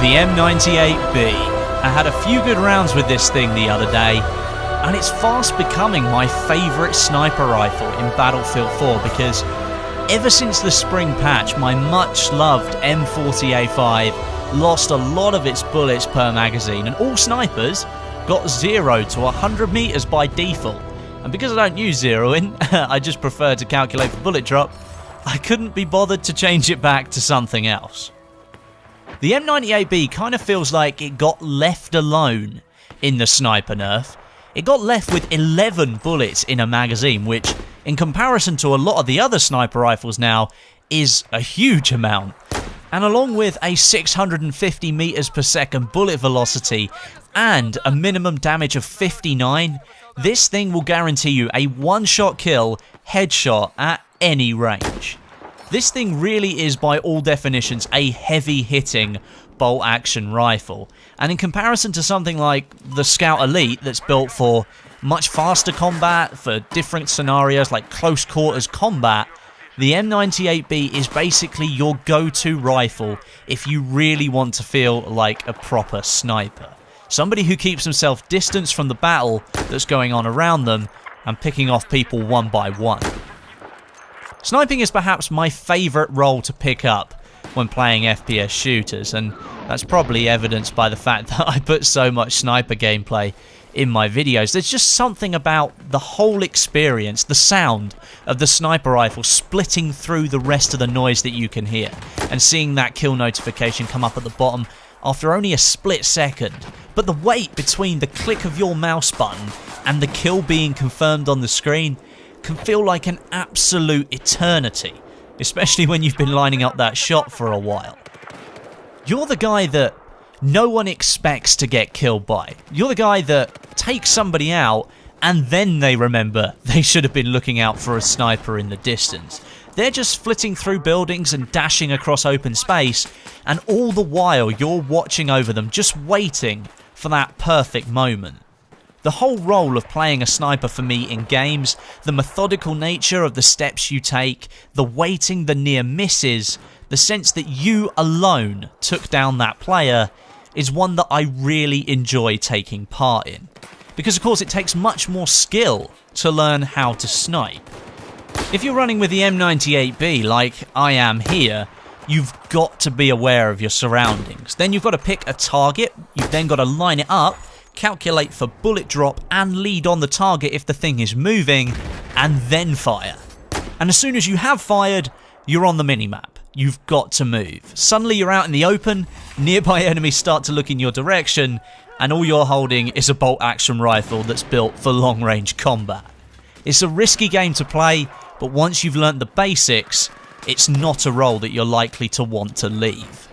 the M98B. I had a few good rounds with this thing the other day, and it's fast becoming my favourite sniper rifle in Battlefield 4 because ever since the spring patch, my much loved M40A5 lost a lot of its bullets per magazine, and all snipers got 0 to 100 meters by default. And because I don't use zeroing, I just prefer to calculate for bullet drop, I couldn't be bothered to change it back to something else. The M98B kind of feels like it got left alone in the sniper nerf. It got left with 11 bullets in a magazine, which, in comparison to a lot of the other sniper rifles now, is a huge amount. And along with a 650 meters per second bullet velocity and a minimum damage of 59, this thing will guarantee you a one-shot kill, headshot at any range. This thing really is, by all definitions, a heavy-hitting bolt-action rifle. And in comparison to something like the Scout Elite that's built for much faster combat, for different scenarios like close quarters combat, the M98B is basically your go-to rifle if you really want to feel like a proper sniper. Somebody who keeps himself distanced from the battle that's going on around them and picking off people one by one. Sniping is perhaps my favourite role to pick up when playing FPS shooters, and that's probably evidenced by the fact that I put so much sniper gameplay in my videos. There's just something about the whole experience, the sound of the sniper rifle splitting through the rest of the noise that you can hear, and seeing that kill notification come up at the bottom after only a split second. But the wait between the click of your mouse button and the kill being confirmed on the screen can feel like an absolute eternity, especially when you've been lining up that shot for a while. You're the guy that no one expects to get killed by. You're the guy that takes somebody out and then they remember they should have been looking out for a sniper in the distance. They're just flitting through buildings and dashing across open space, and all the while you're watching over them, just waiting for that perfect moment. The whole role of playing a sniper for me in games, the methodical nature of the steps you take, the waiting, the near misses, the sense that you alone took down that player, is one that I really enjoy taking part in. Because of course it takes much more skill to learn how to snipe. If you're running with the M98B like I am here, you've got to be aware of your surroundings. Then you've got to pick a target, you've then got to line it up, calculate for bullet drop and lead on the target if the thing is moving, and then fire. And as soon as you have fired, you're on the minimap. You've got to move. Suddenly you're out in the open, nearby enemies start to look in your direction, and all you're holding is a bolt-action rifle that's built for long-range combat. It's a risky game to play, but once you've learnt the basics, it's not a role that you're likely to want to leave.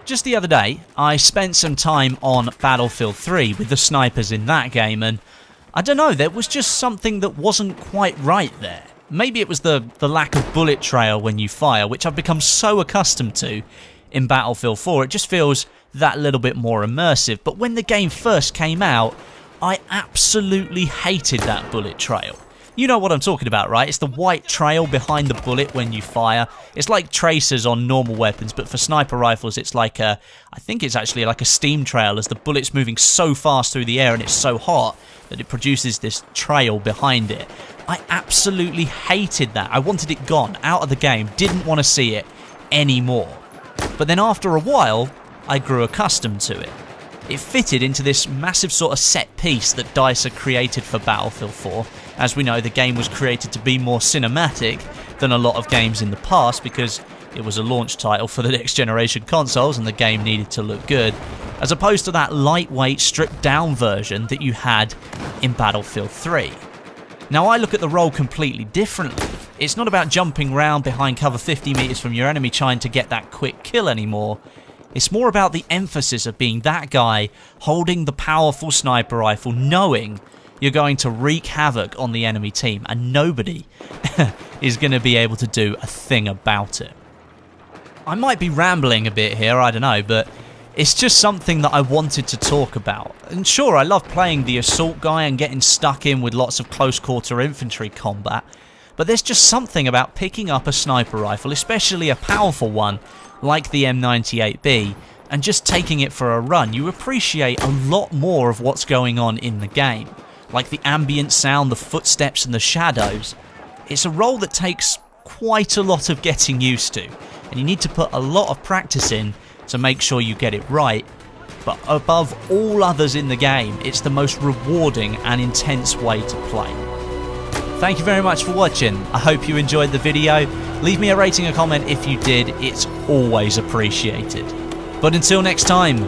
Just the other day, I spent some time on Battlefield 3 with the snipers in that game, and I don't know, there was just something that wasn't quite right there. Maybe it was the lack of bullet trail when you fire, which I've become so accustomed to in Battlefield 4. It just feels that little bit more immersive. But when the game first came out, I absolutely hated that bullet trail. You know what I'm talking about, right? It's the white trail behind the bullet when you fire. It's like tracers on normal weapons, but for sniper rifles it's like I think it's actually like a steam trail, as the bullet's moving so fast through the air and it's so hot that it produces this trail behind it. I absolutely hated that. I wanted it gone, out of the game, didn't want to see it anymore. But then after a while, I grew accustomed to it. It fitted into this massive sort of set piece that DICE had created for Battlefield 4. As we know, the game was created to be more cinematic than a lot of games in the past because it was a launch title for the next generation consoles and the game needed to look good, as opposed to that lightweight, stripped down version that you had in Battlefield 3. Now I look at the role completely differently. It's not about jumping round behind cover 50 meters from your enemy trying to get that quick kill anymore. It's more about the emphasis of being that guy holding the powerful sniper rifle, knowing you're going to wreak havoc on the enemy team and nobody is going to be able to do a thing about it. I might be rambling a bit here, I don't know, but it's just something that I wanted to talk about. And sure, I love playing the assault guy and getting stuck in with lots of close quarter infantry combat, but there's just something about picking up a sniper rifle, especially a powerful one like the M98B, and just taking it for a run, you appreciate a lot more of what's going on in the game. Like the ambient sound, the footsteps and the shadows. It's a role that takes quite a lot of getting used to, and you need to put a lot of practice in to make sure you get it right. But above all others in the game, it's the most rewarding and intense way to play. Thank you very much for watching. I hope you enjoyed the video. Leave me a rating or comment if you did. It's always appreciated. But until next time,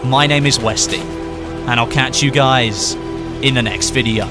my name is Westy, and I'll catch you guys in the next video.